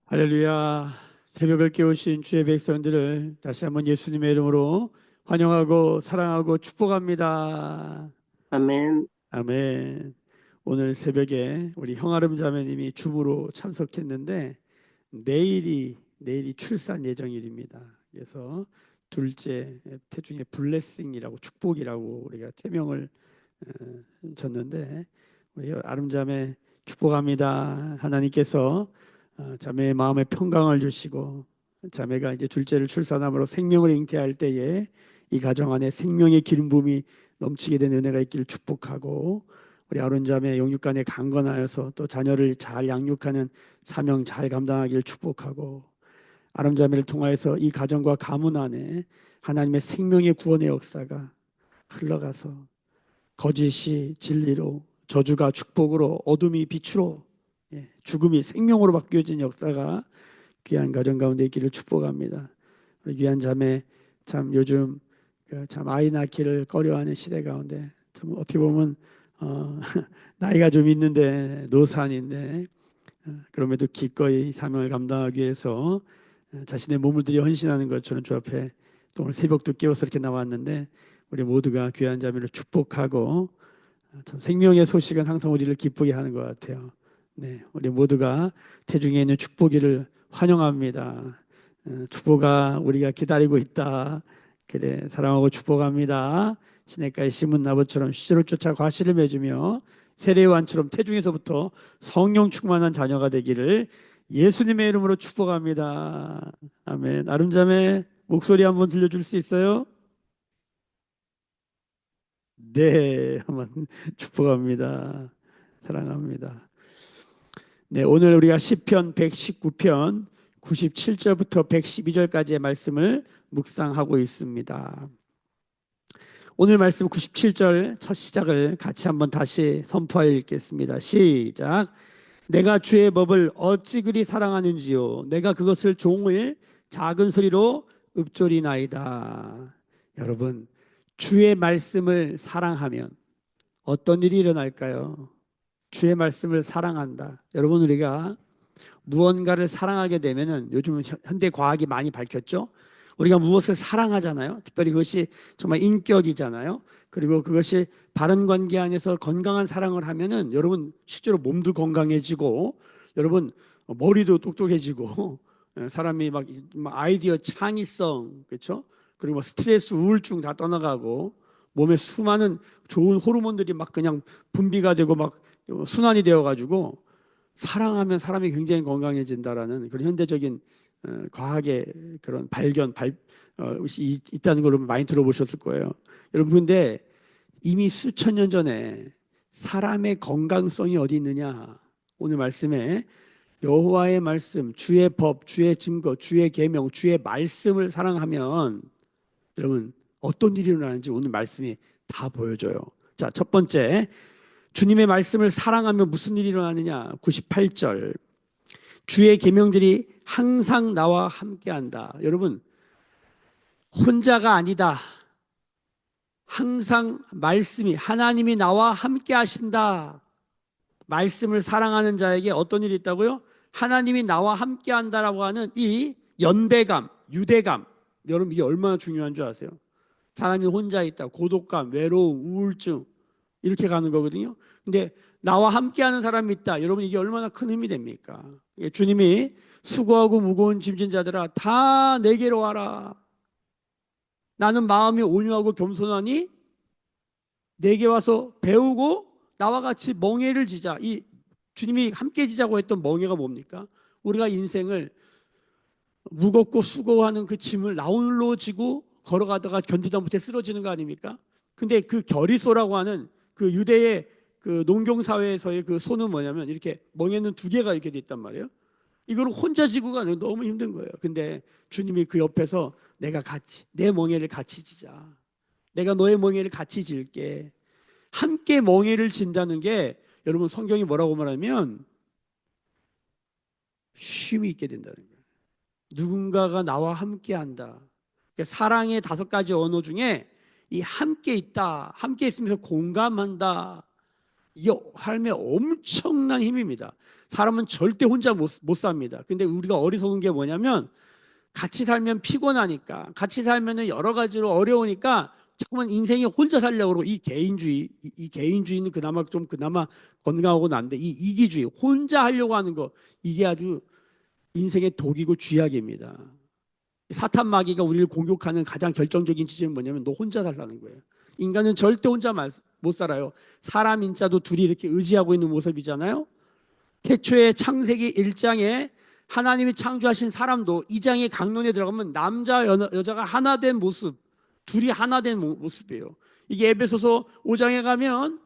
할렐루야. 새벽을 깨우신 주의 백성들을 다시 한번 예수님의 이름으로 환영하고 사랑하고 축복합니다. 아멘. 아멘. 오늘 새벽에 우리 형아름 자매님이 주부로 참석했는데 내일이 출산 예정일입니다. 그래서 둘째 태중에 블레싱이라고 축복이라고 우리가 태명을 줬는데 우리 아름 자매 축복합니다. 하나님께서 자매의 마음에 평강을 주시고 자매가 이제 둘째를 출산함으로 생명을 잉태할 때에 이 가정 안에 생명의 기름 부음이 넘치게 된 은혜가 있기를 축복하고 우리 아론 자매 영육간에 강건하여서 또 자녀를 잘 양육하는 사명 잘 감당하기를 축복하고 아론 자매를 통하여서 이 가정과 가문 안에 하나님의 생명의 구원의 역사가 흘러가서 거짓이 진리로 저주가 축복으로 어둠이 빛으로 죽음이 생명으로 바뀌어진 역사가 귀한 가정 가운데 있기를 축복합니다. 우리 귀한 자매 참 요즘 참 아이 낳기를 꺼려하는 시대 가운데 참 어떻게 보면 나이가 좀 있는데 노산인데 그럼에도 기꺼이 사명을 감당하기 위해서 자신의 몸을 들여 헌신하는 것처럼 주 앞에 또 오늘 새벽도 깨워서 이렇게 나왔는데 우리 모두가 귀한 자매를 축복하고 참 생명의 소식은 항상 우리를 기쁘게 하는 것 같아요. 네, 우리 모두가 태중에 있는 축복이를 환영합니다. 축복아 우리가 기다리고 있다. 그래 사랑하고 축복합니다. 시냇가에 심은 나무처럼 시절을 쫓아 과실을 맺으며 세례요한처럼 태중에서부터 성령 충만한 자녀가 되기를 예수님의 이름으로 축복합니다. 아멘. 아름자매 목소리 한번 들려줄 수 있어요? 네, 한번 축복합니다. 사랑합니다. 네, 오늘 우리가 시편 119편 97절부터 112절까지의 말씀을 묵상하고 있습니다. 오늘 말씀 97절 첫 시작을 같이 한번 다시 선포하여 읽겠습니다. 시작. 내가 주의 법을 어찌 그리 사랑하는지요. 내가 그것을 종일 작은 소리로 읊조리나이다. 여러분, 주의 말씀을 사랑하면 어떤 일이 일어날까요? 주의 말씀을 사랑한다. 여러분 우리가 무언가를 사랑하게 되면은 요즘 현대 과학이 많이 밝혔죠. 우리가 무엇을 사랑하잖아요. 특별히 그것이 정말 인격이잖아요. 그리고 그것이 바른 관계 안에서 건강한 사랑을 하면은 여러분 실제로 몸도 건강해지고 여러분 머리도 똑똑해지고 사람이 막 아이디어 창의성 그렇죠. 그리고 스트레스 우울증 다 떠나가고 몸에 수많은 좋은 호르몬들이 막 그냥 분비가 되고 막 순환이 되어 가지고 사랑하면 사람이 굉장히 건강해진다라는 그런 현대적인 과학의 그런 있다는 걸 많이 들어보셨을 거예요. 여러분 근데 이미 수천 년 전에 사람의 건강성이 어디 있느냐? 오늘 말씀에 여호와의 말씀, 주의 법, 주의 증거, 주의 계명, 주의 말씀을 사랑하면 여러분 어떤 일이 일어나는지 오늘 말씀이 다 보여줘요. 자, 첫 번째 주님의 말씀을 사랑하면 무슨 일이 일어나느냐? 98절. 주의 계명들이 항상 나와 함께한다. 여러분, 혼자가 아니다. 항상 말씀이 하나님이 나와 함께 하신다. 말씀을 사랑하는 자에게 어떤 일이 있다고요? 하나님이 나와 함께 한다라고 하는 이 연대감, 유대감. 여러분 이게 얼마나 중요한 줄 아세요? 사람이 혼자 있다. 고독감, 외로움, 우울증 이렇게 가는 거거든요. 근데 나와 함께하는 사람이 있다. 여러분 이게 얼마나 큰 힘이 됩니까? 주님이 수고하고 무거운 짐진 자들아 다 내게로 와라. 나는 마음이 온유하고 겸손하니 내게 와서 배우고 나와 같이 멍에를 지자. 이 주님이 함께 지자고 했던 멍에가 뭡니까? 우리가 인생을 무겁고 수고하는 그 짐을 나홀로 지고 걸어가다가 견디다 못해 쓰러지는 거 아닙니까? 근데 그 결의소라고 하는 그 유대의 그 농경 사회에서의 그 소는 뭐냐면 이렇게 멍에는 두 개가 이렇게 돼 있단 말이에요. 이걸 혼자 지고가 너무 힘든 거예요. 근데 주님이 그 옆에서 내가 같이 내 멍에를 같이 지자. 내가 너의 멍에를 같이 질게. 함께 멍에를 진다는 게 여러분 성경이 뭐라고 말하면 쉼이 있게 된다는 거예요. 누군가가 나와 함께 한다. 그러니까 사랑의 다섯 가지 언어 중에 이 함께 있다, 함께 있으면서 공감한다, 이게 삶의 엄청난 힘입니다. 사람은 절대 혼자 못 삽니다. 근데 우리가 어리석은 게 뭐냐면 같이 살면 피곤하니까, 같이 살면 여러 가지로 어려우니까 자꾸만 인생이 혼자 살려고 그러고, 이 개인주의, 이 개인주의는 그나마 건강하고 난데, 이 이기주의, 혼자 하려고 하는 거, 이게 아주 인생의 독이고 쥐약입니다. 사탄 마귀가 우리를 공격하는 가장 결정적인 지점은 뭐냐면 너 혼자 살라는 거예요. 인간은 절대 혼자 못 살아요. 사람 인자도 둘이 이렇게 의지하고 있는 모습이잖아요. 태초에 창세기 1장에 하나님이 창조하신 사람도 2장의 강론에 들어가면 남자 여자가 하나 된 모습, 둘이 하나 된 모습이에요. 이게 에베소서 5장에 가면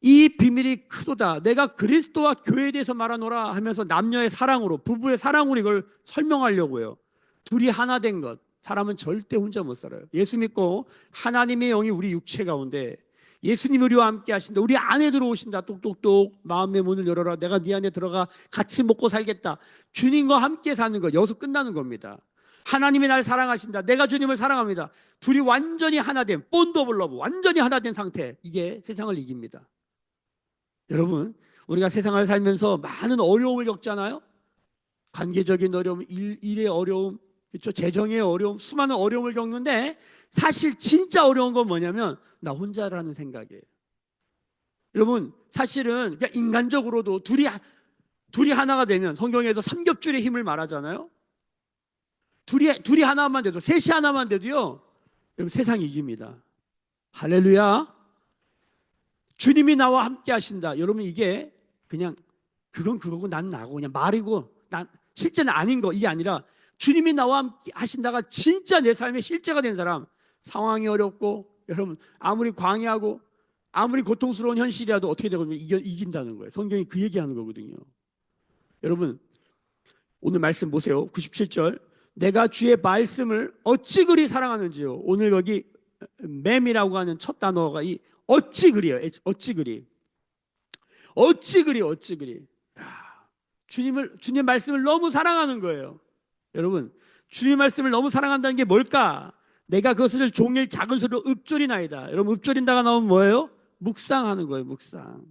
이 비밀이 크도다, 내가 그리스도와 교회에 대해서 말하노라 하면서 남녀의 사랑으로, 부부의 사랑으로 이걸 설명하려고요. 둘이 하나 된 것. 사람은 절대 혼자 못 살아요. 예수 믿고 하나님의 영이 우리 육체 가운데, 예수님이 우리와 함께 하신다, 우리 안에 들어오신다, 똑똑똑 마음의 문을 열어라, 내가 네 안에 들어가 같이 먹고 살겠다, 주님과 함께 사는 거, 여기서 끝나는 겁니다. 하나님이 날 사랑하신다, 내가 주님을 사랑합니다. 둘이 완전히 하나된, 본드 오브 러브, 완전히 하나된 상태, 이게 세상을 이깁니다. 여러분, 우리가 세상을 살면서 많은 어려움을 겪잖아요. 관계적인 어려움, 일의 어려움, 그렇죠? 재정의 어려움, 수많은 어려움을 겪는데 사실 진짜 어려운 건 뭐냐면 나 혼자라는 생각이에요. 여러분, 사실은 그러니까 인간적으로도 둘이 하나가 되면, 성경에서 삼겹줄의 힘을 말하잖아요. 둘이 하나만 돼도, 셋이 하나만 돼도요, 여러분, 세상이 이깁니다. 할렐루야. 주님이 나와 함께 하신다. 여러분, 이게 그냥 그건 그거고 난 나고 그냥 말이고 난 실제는 아닌 거, 이게 아니라 주님이 나와 함께 하신다가 진짜 내 삶의 실제가 된 사람, 상황이 어렵고 여러분 아무리 광야하고 아무리 고통스러운 현실이라도 어떻게 되거든요? 이긴다는 거예요. 성경이 그 얘기하는 거거든요. 여러분, 오늘 말씀 보세요. 97절. 내가 주의 말씀을 어찌 그리 사랑하는지요. 오늘 여기 맴이라고 하는 첫 단어가 이 어찌 그리요. 어찌 그리. 어찌 그리, 어찌 그리. 주님 말씀을 너무 사랑하는 거예요. 여러분, 주님 말씀을 너무 사랑한다는 게 뭘까? 내가 그것을 종일 작은 소리로 읊조리나이다. 여러분, 읊조린다가 나오면 뭐예요? 묵상하는 거예요. 묵상.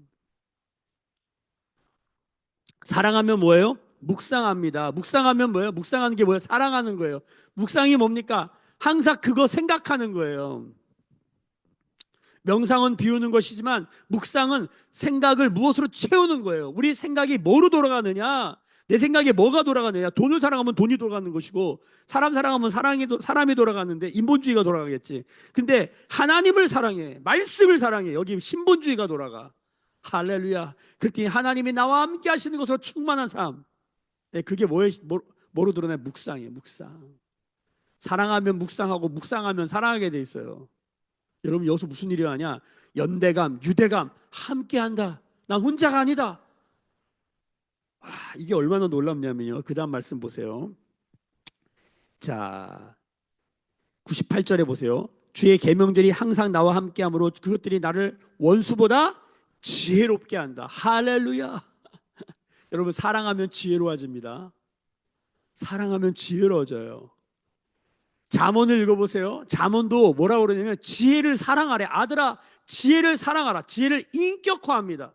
사랑하면 뭐예요? 묵상합니다. 묵상하면 뭐예요? 묵상하는 게 뭐예요? 사랑하는 거예요. 묵상이 뭡니까? 항상 그거 생각하는 거예요. 명상은 비우는 것이지만 묵상은 생각을 무엇으로 채우는 거예요. 우리 생각이 뭐로 돌아가느냐? 내 생각에 뭐가 돌아가느냐? 돈을 사랑하면 돈이 돌아가는 것이고, 사람 사랑하면 사람이 돌아가는데 인본주의가 돌아가겠지. 근데 하나님을 사랑해, 말씀을 사랑해, 여기 신본주의가 돌아가. 할렐루야. 그랬더니 하나님이 나와 함께 하시는 것으로 충만한 삶. 네, 그게 뭐로 드러나요? 묵상이에요. 묵상. 사랑하면 묵상하고 묵상하면 사랑하게 돼 있어요. 여러분, 여기서 무슨 일이 하냐? 연대감, 유대감, 함께한다. 난 혼자가 아니다. 이게 얼마나 놀랍냐면요, 그 다음 말씀 보세요. 자, 98절에 보세요. 주의 계명들이 항상 나와 함께하므로 그것들이 나를 원수보다 지혜롭게 한다. 할렐루야. 여러분, 사랑하면 지혜로워집니다. 사랑하면 지혜로워져요. 잠언을 읽어보세요. 잠언도 뭐라고 그러냐면 지혜를 사랑하래. 아들아, 지혜를 사랑하라. 지혜를 인격화합니다.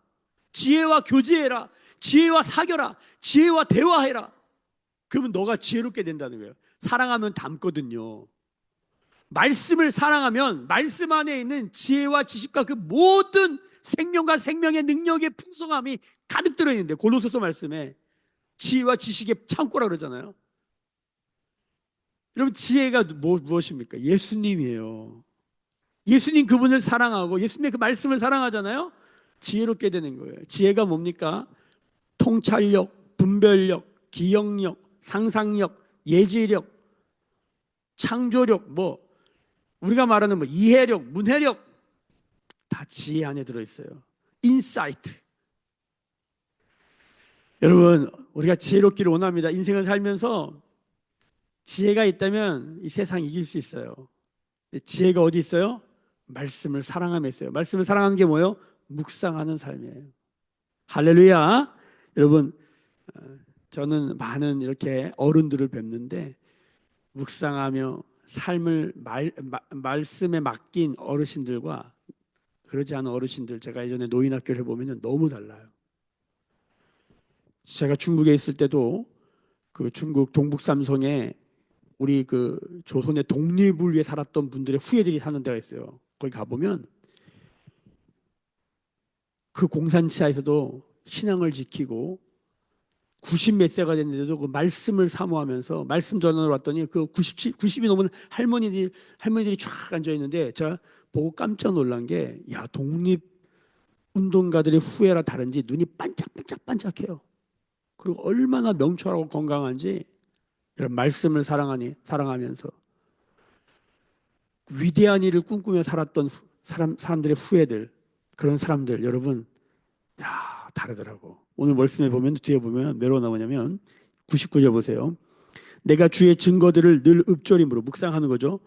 지혜와 교제해라. 지혜와 사겨라. 지혜와 대화해라. 그러면 너가 지혜롭게 된다는 거예요. 사랑하면 닮거든요. 말씀을 사랑하면 말씀 안에 있는 지혜와 지식과 그 모든 생명과 생명의 능력의 풍성함이 가득 들어있는데, 골로새서 말씀에 지혜와 지식의 창고라 그러잖아요. 여러분, 지혜가 무엇입니까? 예수님이에요. 예수님 그분을 사랑하고 예수님의 그 말씀을 사랑하잖아요. 지혜롭게 되는 거예요. 지혜가 뭡니까? 통찰력, 분별력, 기억력, 상상력, 예지력, 창조력, 우리가 말하는 이해력, 문해력, 다 지혜 안에 들어있어요. 인사이트. 여러분, 우리가 지혜롭기를 원합니다. 인생을 살면서 지혜가 있다면 이 세상 이길 수 있어요. 지혜가 어디 있어요? 말씀을 사랑함에 있어요. 말씀을 사랑하는 게 뭐예요? 묵상하는 삶이에요. 할렐루야. 여러분, 저는 많은 이렇게 어른들을 뵙는데 묵상하며 삶을 말씀에 맡긴 어르신들과 그러지 않은 어르신들, 제가 예전에 노인학교를 해보면 너무 달라요. 제가 중국에 있을 때도 그 중국 동북 삼성에 우리 그 조선의 독립을 위해 살았던 분들의 후예들이 사는 데가 있어요. 거기 가보면 그 공산치하에서도 신앙을 지키고 90 몇 세가 됐는데도 그 말씀을 사모하면서 말씀 전하러 왔더니 그 90이 넘은 할머니들이 쫙 앉아 있는데 제가 보고 깜짝 놀란 게, 야, 독립 운동가들의 후예라 다른지 눈이 반짝반짝반짝해요. 그리고 얼마나 명철하고 건강한지, 이런 말씀을 사랑하면서 위대한 일을 꿈꾸며 살았던 사람들의 후예들, 그런 사람들, 여러분, 야, 다르더라고. 오늘 말씀에 보면, 뒤에 보면 뭐라고 나오냐면 99절 보세요. 내가 주의 증거들을 늘 읊조림으로, 묵상하는 거죠.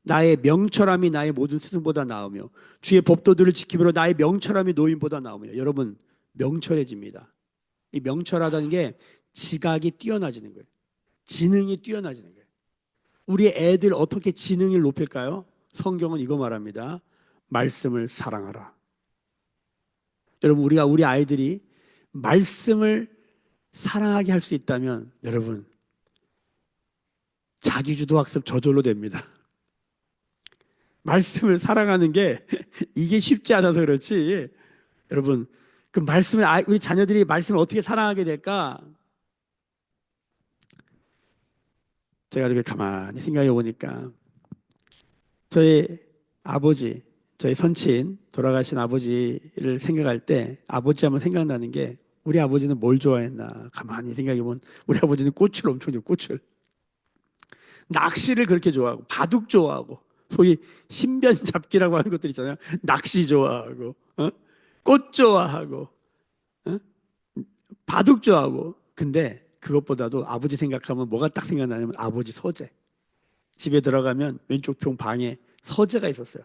나의 명철함이 나의 모든 스승보다 나으며 주의 법도들을 지킴으로 나의 명철함이 노인보다 나으며. 여러분, 명철해집니다. 이 명철하다는 게 지각이 뛰어나지는 거예요. 지능이 뛰어나지는 거예요. 우리 애들 어떻게 지능을 높일까요? 성경은 이거 말합니다. 말씀을 사랑하라. 여러분, 우리 아이들이 말씀을 사랑하게 할 수 있다면 여러분, 자기주도 학습 저절로 됩니다. 말씀을 사랑하는 게 이게 쉽지 않아서 그렇지. 여러분, 그 말씀을, 우리 자녀들이 말씀을 어떻게 사랑하게 될까? 제가 이렇게 가만히 생각해 보니까 저희 아버지, 저희 선친 돌아가신 아버지를 생각할 때 아버지 하면 생각나는 게, 우리 아버지는 뭘 좋아했나 가만히 생각해 보면 우리 아버지는 꽃을 엄청 좋아해요. 꽃을. 낚시를 그렇게 좋아하고 바둑 좋아하고, 소위 신변 잡기라고 하는 것들 있잖아요. 낚시 좋아하고, 꽃 좋아하고, 어? 바둑 좋아하고. 근데 그것보다도 아버지 생각하면 뭐가 딱 생각나냐면 아버지 서재. 집에 들어가면 왼쪽 편 방에 서재가 있었어요.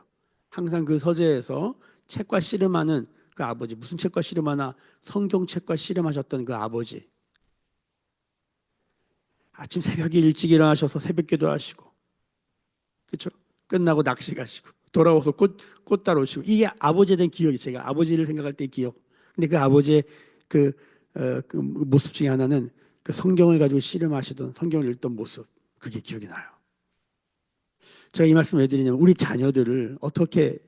항상 그 서재에서 책과 씨름하는 그 아버지, 무슨 책과 씨름하나, 성경책과 씨름하셨던 그 아버지. 아침 새벽에 일찍 일어나셔서 새벽 기도하시고, 그렇죠? 끝나고 낚시 가시고 돌아와서 꽃 따러 오시고. 이게 아버지에 대한 기억이, 제가 아버지를 생각할 때의 기억. 근데 그 아버지의 그, 그 모습 중에 하나는 그 성경을 가지고 씨름하시던, 성경을 읽던 모습, 그게 기억이 나요. 제가 이 말씀 왜 드리냐면, 우리 자녀들을 어떻게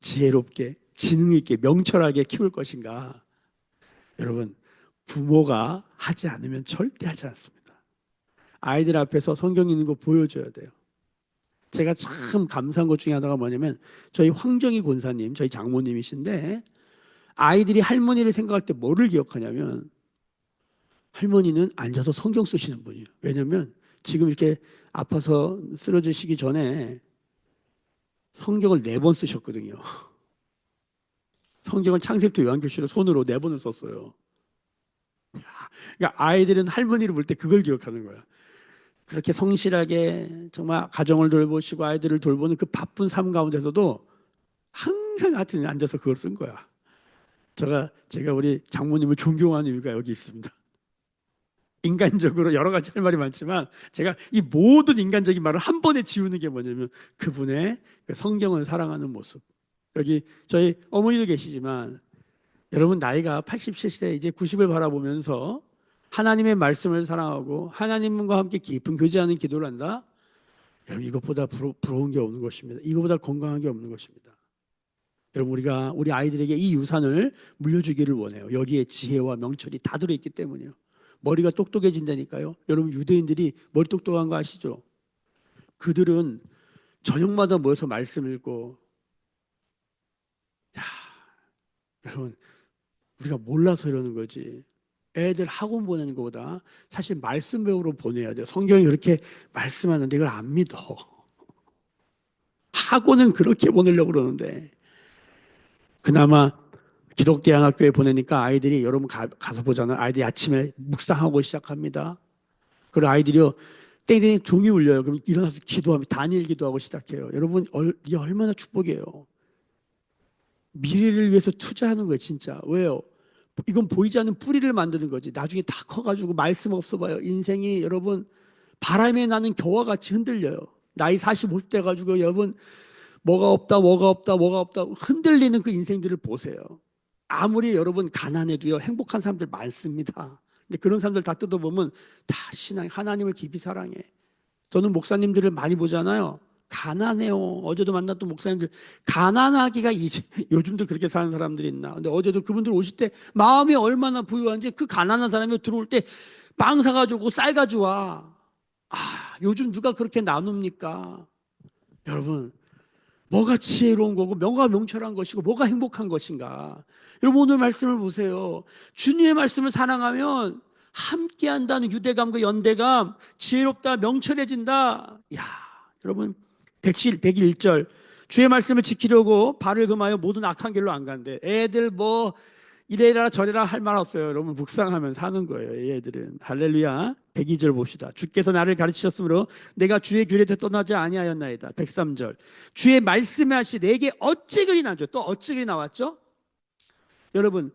지혜롭게, 지능 있게, 명철하게 키울 것인가. 여러분, 부모가 하지 않으면 절대 하지 않습니다. 아이들 앞에서 성경 읽는 거 보여줘야 돼요. 제가 참 감사한 것 중에 하나가 뭐냐면, 저희 황정희 권사님, 저희 장모님이신데, 아이들이 할머니를 생각할 때 뭐를 기억하냐면, 할머니는 앉아서 성경 쓰시는 분이에요. 왜냐면 지금 이렇게 아파서 쓰러지시기 전에 성경을 4번 쓰셨거든요. 성경을 창세부터 요한계시록 손으로 4번을 썼어요. 그러니까 아이들은 할머니를 볼 때 그걸 기억하는 거야. 그렇게 성실하게 정말 가정을 돌보시고 아이들을 돌보는 그 바쁜 삶 가운데서도 항상 하여튼 앉아서 그걸 쓴 거야. 제가 우리 장모님을 존경하는 이유가 여기 있습니다. 인간적으로 여러 가지 할 말이 많지만 제가 이 모든 인간적인 말을 한 번에 지우는 게 뭐냐면, 그분의 성경을 사랑하는 모습. 여기 저희 어머니도 계시지만, 여러분 나이가 87세 이제 90을 바라보면서 하나님의 말씀을 사랑하고 하나님과 함께 깊은 교제하는 기도를 한다. 여러분, 이것보다 부러운 게 없는 것입니다. 이것보다 건강한 게 없는 것입니다. 여러분, 우리가 우리 아이들에게 이 유산을 물려주기를 원해요. 여기에 지혜와 명철이 다 들어있기 때문이요. 머리가 똑똑해진다니까요. 여러분, 유대인들이 머리 똑똑한 거 아시죠? 그들은 저녁마다 모여서 말씀 읽고. 야, 여러분, 우리가 몰라서 이러는 거지. 애들 학원 보내는 것보다 사실 말씀 배우러 보내야 돼요. 성경이 그렇게 말씀하는데 이걸 안 믿어. 학원은 그렇게 보내려고 그러는데. 그나마 기독대안학교에 보내니까 아이들이, 여러분 가서 보잖아요. 아이들이 아침에 묵상하고 시작합니다. 그리고 아이들이요, 땡땡 종이 울려요. 그럼 일어나서 기도하면 단일 기도하고 시작해요. 여러분, 이게 얼마나 축복이에요. 미래를 위해서 투자하는 거예요, 진짜. 왜요? 이건 보이지 않는 뿌리를 만드는 거지. 나중에 다 커가지고 말씀 없어 봐요. 인생이 여러분 바람에 나는 겨와 같이 흔들려요. 나이 40, 50대 가지고 여러분 뭐가 없다, 뭐가 없다, 뭐가 없다 흔들리는 그 인생들을 보세요. 아무리 여러분 가난해도요 행복한 사람들 많습니다. 근데 그런 사람들 다 뜯어보면 다 신앙 하나님을 깊이 사랑해. 저는 목사님들을 많이 보잖아요. 가난해요. 어제도 만났던 목사님들 가난하기가 이제 요즘도 그렇게 사는 사람들이 있나. 근데 어제도 그분들 오실 때 마음이 얼마나 부유한지 그 가난한 사람이 들어올 때 빵 사가지고 쌀 가져와. 요즘 누가 그렇게 나눕니까? 여러분 뭐가 지혜로운 거고 뭐가 명철한 것이고 뭐가 행복한 것인가. 여러분 오늘 말씀을 보세요. 주님의 말씀을 사랑하면 함께한다는 유대감과 연대감, 지혜롭다, 명철해진다. 야, 여러분 101절 주의 말씀을 지키려고 발을 금하여 모든 악한 길로 안 간대. 애들 뭐 이래라 저래라 할 말 없어요. 여러분 묵상하면 사는 거예요. 이 애들은. 할렐루야. 102절 봅시다. 주께서 나를 가르치셨으므로 내가 주의 규례에 떠나지 아니하였나이다. 103절 주의 말씀에 하시 내게 어찌 그리 난죠. 또 어찌 그리 나왔죠? 여러분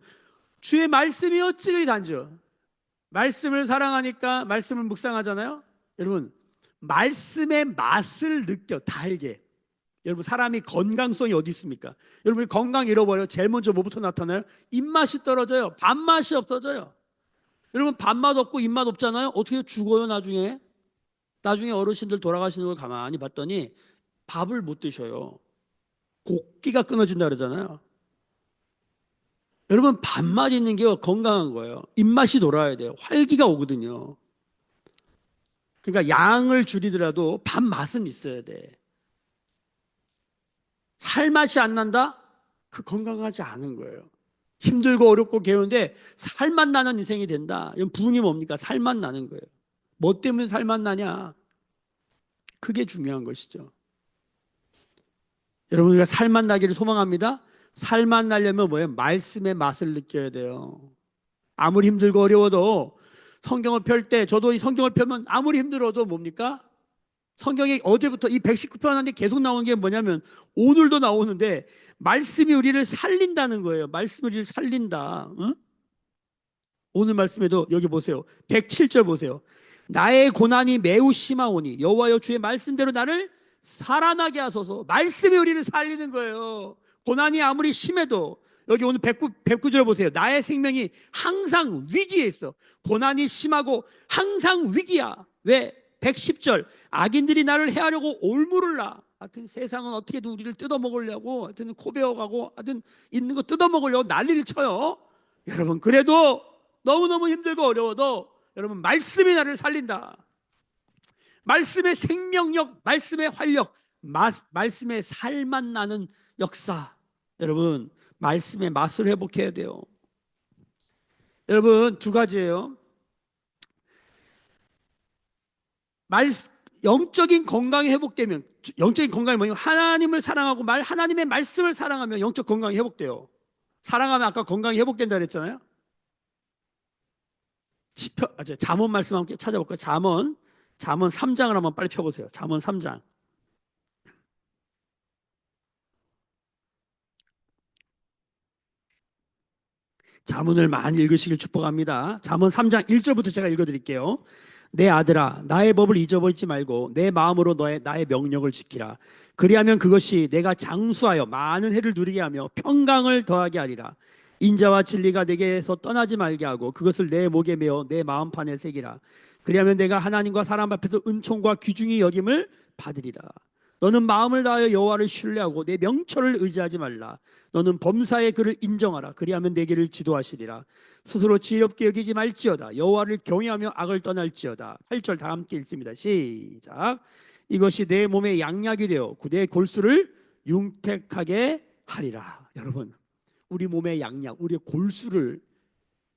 주의 말씀이 어찌 그리 단죠. 말씀을 사랑하니까 말씀을 묵상하잖아요. 여러분 말씀의 맛을 느껴 달게. 여러분 사람이 건강성이 어디 있습니까? 여러분 건강 잃어버려 제일 먼저 뭐부터 나타나요? 입맛이 떨어져요. 밥맛이 없어져요. 여러분 밥맛 없고 입맛 없잖아요. 어떻게 죽어요 나중에? 나중에 어르신들 돌아가시는 걸 가만히 봤더니 밥을 못 드셔요. 곡기가 끊어진다 그러잖아요. 여러분 밥맛 있는 게 건강한 거예요. 입맛이 돌아야 돼요. 활기가 오거든요. 그러니까 양을 줄이더라도 밥맛은 있어야 돼. 살맛이 안 난다? 그 건강하지 않은 거예요. 힘들고 어렵고 괴로운데 살맛 나는 인생이 된다. 이건 부흥이 뭡니까? 살맛 나는 거예요. 뭐 때문에 살맛 나냐? 그게 중요한 것이죠. 여러분 우리가 살맛 나기를 소망합니다. 살맛 나려면 뭐예요? 말씀의 맛을 느껴야 돼요. 아무리 힘들고 어려워도 성경을 펼 때 저도 이 성경을 펴면 아무리 힘들어도 뭡니까? 성경이 어제부터 이 119편 하는데 계속 나오는 게 뭐냐면 오늘도 나오는데 말씀이 우리를 살린다는 거예요. 말씀이 우리를 살린다. 응? 오늘 말씀에도 여기 보세요. 107절 보세요. 나의 고난이 매우 심하오니 여호와여 주의 말씀대로 나를 살아나게 하소서. 말씀이 우리를 살리는 거예요. 고난이 아무리 심해도 여기 오늘 109절 보세요. 나의 생명이 항상 위기에 있어. 고난이 심하고 항상 위기야. 왜? 110절 악인들이 나를 해하려고 올무를 나. 하여튼 세상은 어떻게든 우리를 뜯어먹으려고 하여튼 코베어가고 하여튼 있는 거 뜯어먹으려고 난리를 쳐요. 여러분 그래도 너무너무 힘들고 어려워도 여러분 말씀이 나를 살린다. 말씀의 생명력, 말씀의 활력, 말씀의 살맛 나는 역사. 여러분 말씀의 맛을 회복해야 돼요. 여러분 두 가지예요. 영적인 건강이 회복되면 영적인 건강이 뭐냐면 하나님을 사랑하고 하나님의 말씀을 사랑하면 영적 건강이 회복돼요. 사랑하면 아까 건강이 회복된다 그랬잖아요. 잠언 말씀 함께 찾아볼까요? 잠언 3장을 한번 빨리 펴보세요. 잠언 3장. 잠언을 많이 읽으시길 축복합니다. 잠언 3장 1절부터 제가 읽어드릴게요. 내 아들아 나의 법을 잊어버리지 말고 내 마음으로 나의 명령을 지키라. 그리하면 그것이 내가 장수하여 많은 해를 누리게 하며 평강을 더하게 하리라. 인자와 진리가 내게서 떠나지 말게 하고 그것을 내 목에 메어 내 마음판에 새기라. 그리하면 내가 하나님과 사람 앞에서 은총과 귀중히 여김을 받으리라. 너는 마음을 다하여 여호와를 신뢰하고 내 명철을 의지하지 말라. 너는 범사의 그를 인정하라. 그리하면 내 길을 지도하시리라. 스스로 지혜롭게 여기지 말지어다. 여호와를 경외하며 악을 떠날지어다. 8절 다 함께 읽습니다. 시작. 이것이 내 몸에 양약이 되어 내 골수를 융택하게 하리라. 여러분 우리 몸의 양약, 우리의 골수를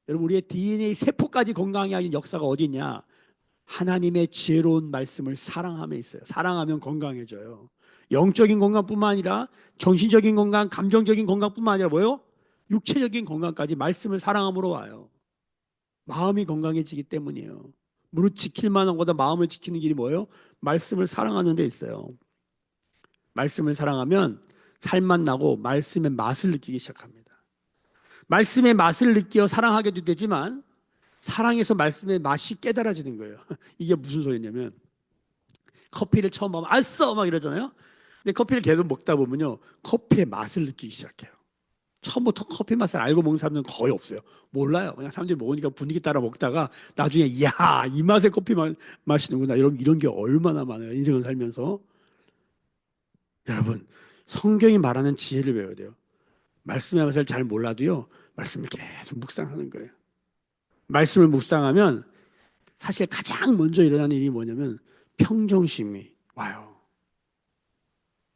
여러분 우리의 DNA 세포까지 건강하게 하는 역사가 어디 있냐? 하나님의 지혜로운 말씀을 사랑함에 있어요. 사랑하면 건강해져요. 영적인 건강뿐만 아니라 정신적인 건강, 감정적인 건강뿐만 아니라 뭐요? 육체적인 건강까지 말씀을 사랑함으로 와요. 마음이 건강해지기 때문이에요. 무릇 지킬 만한 것보다 마음을 지키는 길이 뭐예요? 말씀을 사랑하는 데 있어요. 말씀을 사랑하면 살맛 나고 말씀의 맛을 느끼기 시작합니다. 말씀의 맛을 느끼어 사랑하게도 되지만 사랑해서 말씀의 맛이 깨달아지는 거예요. 이게 무슨 소리냐면 커피를 처음 먹으면 알싸 막 이러잖아요. 근데 커피를 계속 먹다 보면요, 커피의 맛을 느끼기 시작해요. 처음부터 커피 맛을 알고 먹는 사람들은 거의 없어요. 몰라요. 그냥 사람들이 먹으니까 분위기 따라 먹다가 나중에 이야, 이 맛의 커피 마시는구나. 이런 게 얼마나 많아요. 인생을 살면서. 여러분, 성경이 말하는 지혜를 배워야 돼요. 말씀의 맛을 잘 몰라도요, 말씀을 계속 묵상하는 거예요. 말씀을 묵상하면 사실 가장 먼저 일어나는 일이 뭐냐면 평정심이 와요.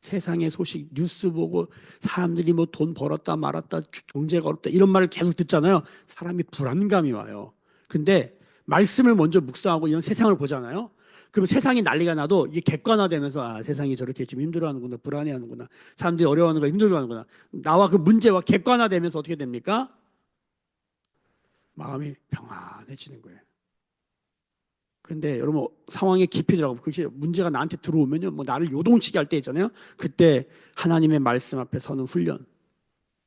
세상의 소식, 뉴스 보고 사람들이 뭐 돈 벌었다 말았다, 경제가 어렵다 이런 말을 계속 듣잖아요. 사람이 불안감이 와요. 근데 말씀을 먼저 묵상하고 이런 세상을 보잖아요. 그럼 세상이 난리가 나도 이게 객관화되면서 아, 세상이 저렇게 지금 힘들어하는구나, 불안해하는구나, 사람들이 어려워하는 거 힘들어하는구나. 나와 그 문제와 객관화되면서 어떻게 됩니까? 마음이 평안해지는 거예요. 근데 여러분 상황에 깊이 들어가고 그게 문제가 나한테 들어오면요, 뭐 나를 요동치게 할 때 있잖아요. 그때 하나님의 말씀 앞에 서는 훈련,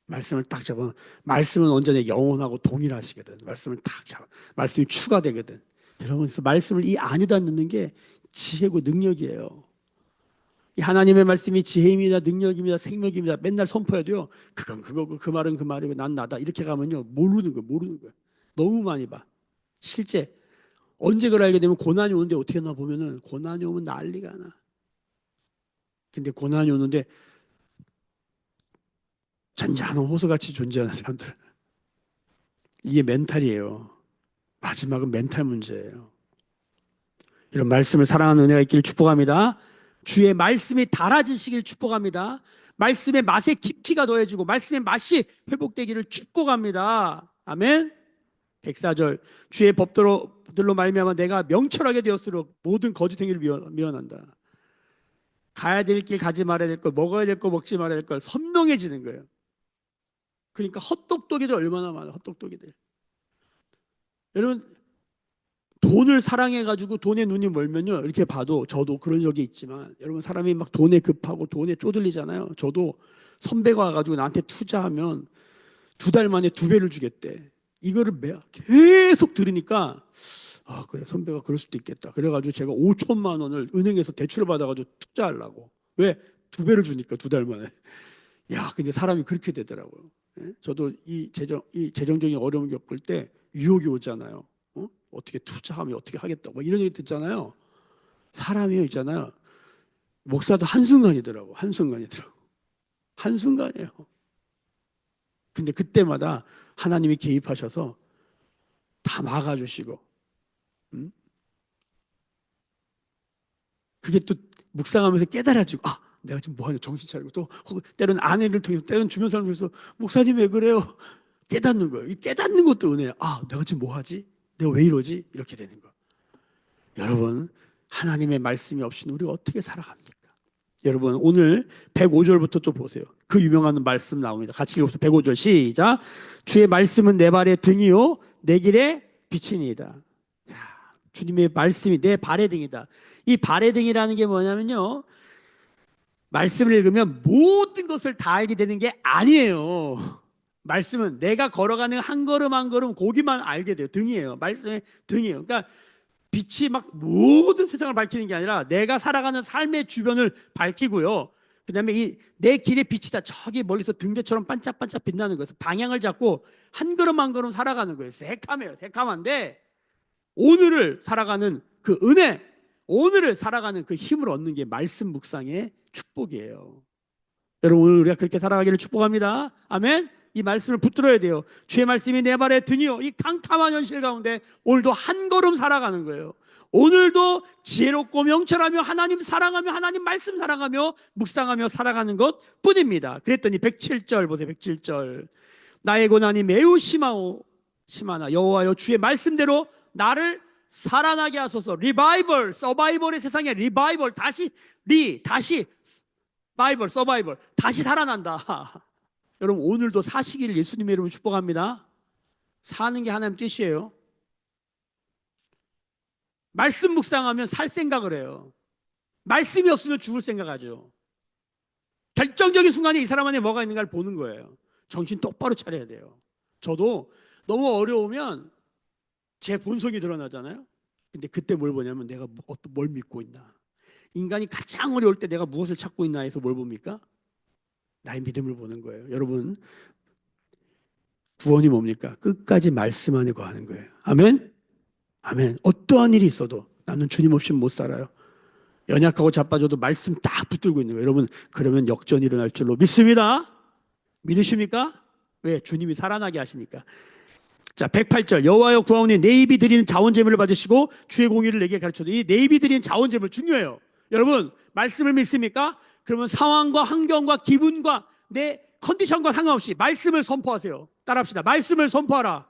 말씀을 딱 잡으면 말씀은 언제나 영원하고 동일하시거든. 말씀을 딱 잡아, 말씀이 추가되거든. 여러분 그래서 말씀을 이 안에다 넣는 게 지혜고 능력이에요. 이 하나님의 말씀이 지혜입니다, 능력입니다, 생명입니다. 맨날 선포해도요, 그건 그거고 그 말은 그 말이고 난 나다 이렇게 가면요 모르는 거예요. 너무 많이 봐. 실제 언제 그걸 알게 되면 고난이 오는데 어떻게 하나 보면은 고난이 오면 난리가 나. 근데 고난이 오는데 잔잔한 호수같이 존재하는 사람들. 이게 멘탈이에요. 마지막은 멘탈 문제예요. 이런 말씀을 사랑하는 은혜가 있기를 축복합니다. 주의 말씀이 달아지시길 축복합니다. 말씀의 맛에 깊이가 더해지고 말씀의 맛이 회복되기를 축복합니다. 아멘. 104절 주의 법들로 말미암아 내가 명철하게 되었으므로 모든 거짓 행위를 미워한다. 가야 될 길 가지 말아야 될 걸, 먹어야 될 거 먹지 말아야 될 걸 선명해지는 거예요. 그러니까 헛똑똑이들 얼마나 많아요. 헛똑똑이들. 여러분 돈을 사랑해가지고 돈에 눈이 멀면요, 이렇게 봐도 저도 그런 적이 있지만 여러분 사람이 막 돈에 급하고 돈에 쪼들리잖아요. 저도 선배가 와가지고 나한테 투자하면 2달 만에 2배를 주겠대. 이거를 계속 들으니까 아 그래 선배가 그럴 수도 있겠다. 그래가지고 제가 5천만 원을 은행에서 대출을 받아가지고 투자하려고. 왜? 2배를 주니까 2달 만에. 야, 근데 사람이 그렇게 되더라고요. 예? 저도 이 재정적인 어려움을 겪을 때 유혹이 오잖아요. 어떻게 투자하면 어떻게 하겠다. 뭐 이런 얘기 듣잖아요. 사람이요 있잖아요. 목사도 한순간이더라고. 한순간이더라고. 한순간이에요. 근데 그때마다 하나님이 개입하셔서 다 막아주시고, 음? 그게 또 묵상하면서 깨달아지고, 아, 내가 지금 뭐 하냐 정신 차리고 또 혹은 때로는 아내를 통해서 때로는 주변 사람을 통해서 목사님 왜 그래요? 깨닫는 거예요. 이 깨닫는 것도 은혜야. 아, 내가 지금 뭐 하지? 내가 왜 이러지? 이렇게 되는 거. 여러분, 하나님의 말씀이 없이는 우리가 어떻게 살아갑니까? 여러분, 오늘 105절부터 좀 보세요. 그 유명한 말씀 나옵니다. 같이 읽어보세요. 105절 시작. 주의 말씀은 내 발의 등이요 내 길의 빛이니이다. 주님의 말씀이 내 발의 등이다. 이 발의 등이라는 게 뭐냐면요, 말씀을 읽으면 모든 것을 다 알게 되는 게 아니에요. 말씀은 내가 걸어가는 한 걸음 한 걸음 거기만 알게 돼요. 등이에요. 말씀의 등이에요. 그러니까 빛이 막 모든 세상을 밝히는 게 아니라 내가 살아가는 삶의 주변을 밝히고요. 그다음에 이 내 길의 빛이다. 저기 멀리서 등대처럼 반짝반짝 빛나는 거예요. 방향을 잡고 한 걸음 한 걸음 살아가는 거예요. 새카매요. 새카만데 오늘을 살아가는 그 은혜, 오늘을 살아가는 그 힘을 얻는 게 말씀 묵상의 축복이에요. 여러분 오늘 우리가 그렇게 살아가기를 축복합니다. 아멘. 이 말씀을 붙들어야 돼요. 주의 말씀이 내 발의 등이요. 이 캄캄한 현실 가운데 오늘도 한 걸음 살아가는 거예요. 오늘도 지혜롭고 명철하며 하나님 사랑하며 하나님 말씀 사랑하며 묵상하며 살아가는 것 뿐입니다. 그랬더니 107절 보세요. 107절 나의 고난이 매우 심하나 여호와여 주의 말씀대로 나를 살아나게 하소서. 리바이벌, 서바이벌의 세상에 리바이벌, 다시 서바이벌 다시 살아난다. 여러분 오늘도 사시기를 예수님의 이름으로 축복합니다. 사는 게 하나님 뜻이에요. 말씀 묵상하면 살 생각을 해요. 말씀이 없으면 죽을 생각하죠. 결정적인 순간에 이 사람 안에 뭐가 있는가를 보는 거예요. 정신 똑바로 차려야 돼요. 저도 너무 어려우면 제 본성이 드러나잖아요. 근데 그때 뭘 보냐면 내가 뭘 믿고 있나. 인간이 가장 어려울 때 내가 무엇을 찾고 있나 해서 뭘 봅니까? 나의 믿음을 보는 거예요. 여러분, 구원이 뭡니까? 끝까지 말씀 안에 거하는 거예요. 아멘? 아멘. 어떠한 일이 있어도 나는 주님 없이는 못 살아요. 연약하고 자빠져도 말씀 딱 붙들고 있는 거예요. 여러분, 그러면 역전이 일어날 줄로 믿습니다. 믿으십니까? 왜? 주님이 살아나게 하시니까. 자, 108절. 여호와여 구하오니 내 입이 드리는 자원 제물을 받으시고 주의 공의를 내게 가르쳐도 이 내 입이 드리는 자원 제물 중요해요. 여러분, 말씀을 믿습니까? 그러면 상황과 환경과 기분과 내 컨디션과 상관없이 말씀을 선포하세요. 따라합시다. 말씀을 선포하라.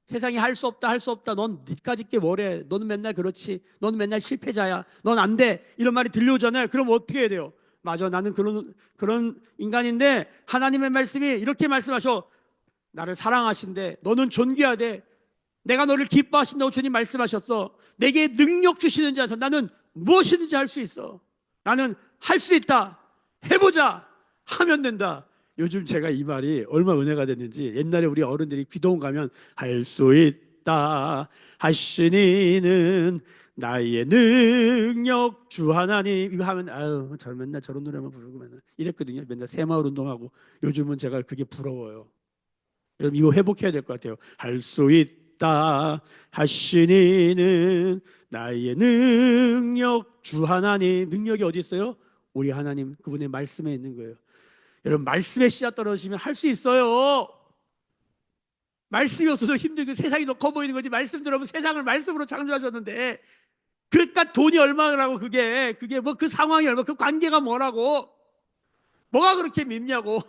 세상이 할 수 없다, 할 수 없다. 넌 니까짓 게 뭐래. 너는 맨날 그렇지. 너는 맨날 실패자야. 넌 안 돼. 이런 말이 들려오잖아요. 그럼 어떻게 해야 돼요? 맞아. 나는 그런 인간인데 하나님의 말씀이 이렇게 말씀하셔. 나를 사랑하신대. 너는 존귀하대. 내가 너를 기뻐하신다고 주님 말씀하셨어. 내게 능력 주시는 자에서 나는 무엇이든지 할 수 있어. 나는 할 수 있다. 해보자. 하면 된다. 요즘 제가 이 말이 얼마나 은혜가 됐는지 옛날에 우리 어른들이 귀도원 가면 할 수 있다 하시니는 나의 능력 주 하나님 이거 하면 아유 저 맨날 저런 노래만 부르고 맨날 이랬거든요. 맨날 새마을 운동하고 요즘은 제가 그게 부러워요. 여러분 이거 회복해야 될 것 같아요. 할 수 있다 하시니는 나의 능력 주 하나님 능력이 어디 있어요? 우리 하나님 그분의 말씀에 있는 거예요. 여러분 말씀에 씨앗 떨어지면 할 수 있어요. 말씀이 없어서 힘들고 세상이 더 커 보이는 거지. 말씀 들어보면 세상을 말씀으로 창조하셨는데 그러니까 돈이 얼마라고 그게 뭐 그 상황이 얼마 그 관계가 뭐라고 뭐가 그렇게 밉냐고.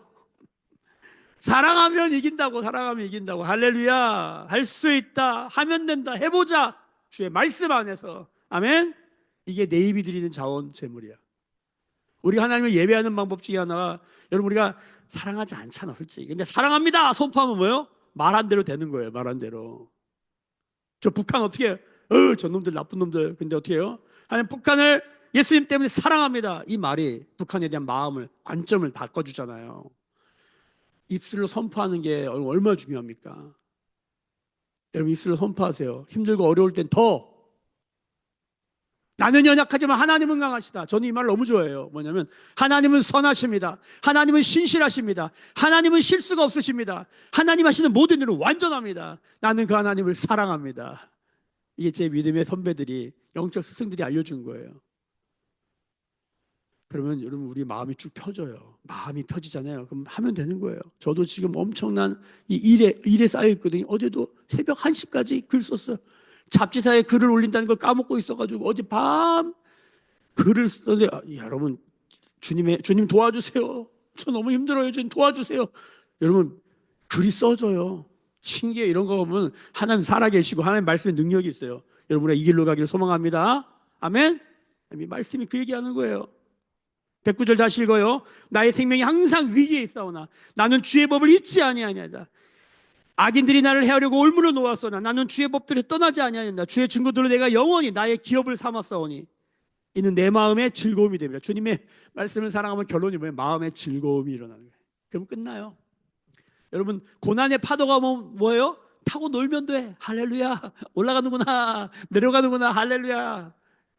사랑하면 이긴다고. 사랑하면 이긴다고. 할렐루야. 할 수 있다. 하면 된다. 해보자. 주의 말씀 안에서. 아멘. 이게 내 입이 드리는 자원 제물이야. 우리 하나님을 예배하는 방법 중에 하나가 여러분 우리가 사랑하지 않잖아 솔직히. 근데 사랑합니다 선포하면 뭐예요? 말한 대로 되는 거예요. 말한 대로. 저 북한 어떻게 해요? 저놈들 나쁜 놈들. 근데 어떻게 해요? 하나님 북한을 예수님 때문에 사랑합니다. 이 말이 북한에 대한 마음을 관점을 바꿔주잖아요. 입술로 선포하는 게 얼마나 중요합니까? 여러분 입술로 선포하세요. 힘들고 어려울 땐 더 나는 연약하지만 하나님은 강하시다. 저는 이 말 너무 좋아해요. 뭐냐면 하나님은 선하십니다. 하나님은 신실하십니다. 하나님은 실수가 없으십니다. 하나님 하시는 모든 일은 완전합니다. 나는 그 하나님을 사랑합니다. 이게 제 믿음의 선배들이 영적 스승들이 알려준 거예요. 그러면 여러분 우리 마음이 쭉 펴져요. 마음이 펴지잖아요. 그럼 하면 되는 거예요. 저도 지금 엄청난 이 일에 쌓여 있거든요. 어제도 새벽 1시까지 글 썼어요. 잡지사에 글을 올린다는 걸 까먹고 있어가지고 어제 밤 글을 썼는데 여러분 주님 도와주세요. 저 너무 힘들어요. 주님 도와주세요. 여러분 글이 써져요. 신기해. 이런 거 보면 하나님 살아계시고 하나님 말씀에 능력이 있어요. 여러분 우리가 이 길로 가기를 소망합니다. 아멘. 이 말씀이 그 얘기하는 거예요. 109절 다시 읽어요. 나의 생명이 항상 위기에 있사오나 나는 주의 법을 잊지 아니하나이다. 악인들이 나를 해하려고 올무로 놓았으나 나는 주의 법들을 떠나지 아니하는다. 주의 증거들로 내가 영원히 나의 기업을 삼았사오니 이는 내 마음의 즐거움이 됩니다. 주님의 말씀을 사랑하면 결론이 뭐예요? 마음의 즐거움이 일어나는 거예요. 그럼 끝나요. 여러분 고난의 파도가 뭐예요? 타고 놀면 돼. 할렐루야. 올라가는구나. 내려가는구나. 할렐루야.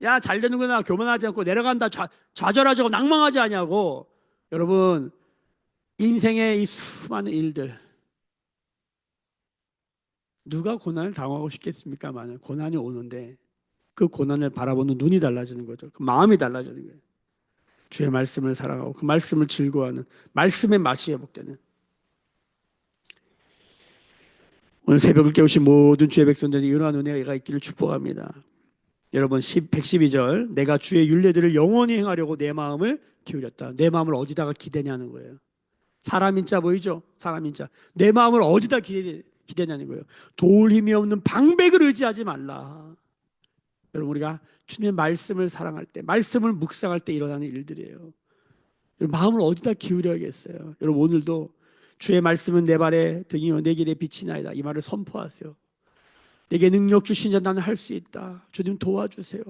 야 잘 되는구나. 교만하지 않고 내려간다. 좌절하지 않고 낭망하지 않냐고. 여러분 인생의 이 수많은 일들 누가 고난을 당하고 싶겠습니까? 만약 고난이 오는데 그 고난을 바라보는 눈이 달라지는 거죠. 그 마음이 달라지는 거예요. 주의 말씀을 사랑하고 그 말씀을 즐거워하는 말씀의 맛이 회복되는 오늘 새벽을 깨우신 모든 주의 백성들이 이러한 은혜가 있기를 축복합니다. 여러분 112절 내가 주의 율례들을 영원히 행하려고 내 마음을 기울였다. 내 마음을 어디다가 기대냐는 거예요. 사람인 자 보이죠? 사람인 자. 내 마음을 어디다 기대냐는 거예요. 도울 힘이 없는 방백을 의지하지 말라. 여러분 우리가 주님의 말씀을 사랑할 때 말씀을 묵상할 때 일어나는 일들이에요. 여러분 마음을 어디다 기울여야겠어요. 여러분 오늘도 주의 말씀은 내 발에 등이요 내 길에 빛이 나이다. 이 말을 선포하세요. 내게 능력 주신 자 나는 할 수 있다. 주님 도와주세요.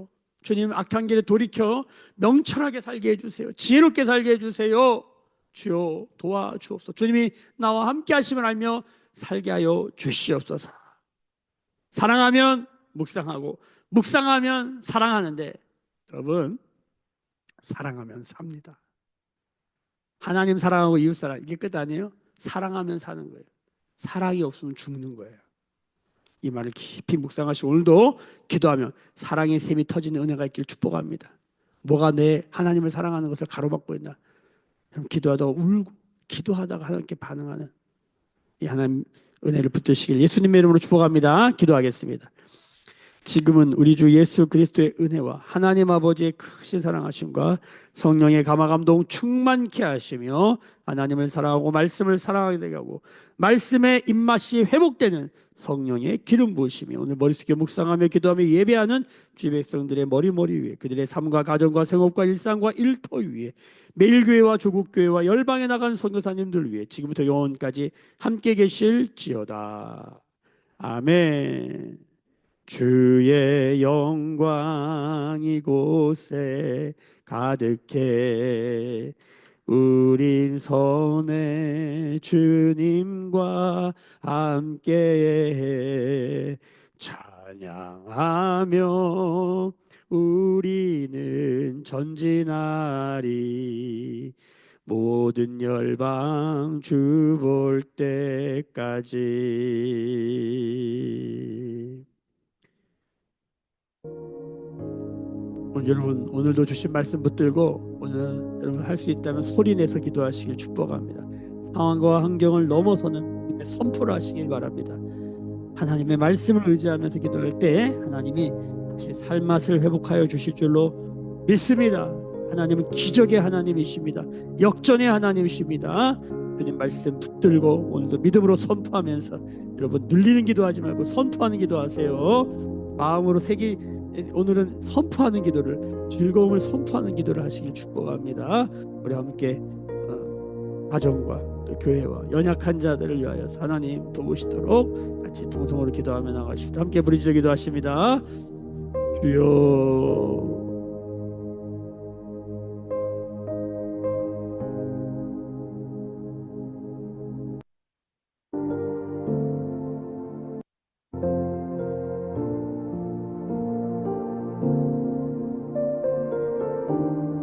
주님 악한 길에 돌이켜 명철하게 살게 해주세요. 지혜롭게 살게 해주세요. 주여 도와주옵소서. 주님이 나와 함께 하심을 알며 살게 하여 주시옵소서. 사랑하면 묵상하고 묵상하면 사랑하는데 여러분 사랑하면 삽니다. 하나님 사랑하고 이웃 사랑, 이게 끝 아니에요? 사랑하면 사는 거예요. 사랑이 없으면 죽는 거예요. 이 말을 깊이 묵상하시고 오늘도 기도하면 사랑의 샘이 터지는 은혜가 있길 축복합니다. 뭐가 내 하나님을 사랑하는 것을 가로막고 있나? 기도하다가 울고 기도하다가 하나님께 반응하는 이 하나님 은혜를 붙드시길 예수님의 이름으로 축복합니다. 기도하겠습니다. 지금은 우리 주 예수 그리스도의 은혜와 하나님 아버지의 크신 사랑하심과 성령의 감화감동 충만케 하시며 하나님을 사랑하고 말씀을 사랑하게 되게 하고 말씀의 입맛이 회복되는 성령의 기름 부으심이 오늘 머릿속에 묵상하며 기도하며 예배하는 주의 백성들의 머리 위에 그들의 삶과 가정과 생업과 일상과 일터 위에 매일교회와 조국교회와 열방에 나간 선교사님들 위해 지금부터 영원까지 함께 계실지어다. 아멘. 주의 영광 이곳에 가득해 우린 선의 주님과 함께 찬양하며 우리는 전진하리 모든 열방 주 볼 때까지. 오늘 여러분 오늘도 주신 말씀 붙들고 오늘 여러분 할 수 있다면 소리 내서 기도하시길 축복합니다. 상황과 환경을 넘어서는 선포를 하시길 바랍니다. 하나님의 말씀을 의지하면서 기도할 때 하나님이 다시 살맛을 회복하여 주실 줄로 믿습니다. 하나님은 기적의 하나님이십니다. 역전의 하나님이십니다. 주님 말씀 붙들고 오늘도 믿음으로 선포하면서 여러분 눌리는 기도하지 말고 선포하는 기도하세요. 마음으로 새기 오늘은 선포하는 기도를 즐거움을 선포하는 기도를 하시길 축복합니다. 우리 함께 가정과 또 교회와 연약한 자들을 위하여 하나님 도우시도록 같이 통성으로 기도하며 나가시고 함께 부르짖어 기도하십니다. 주여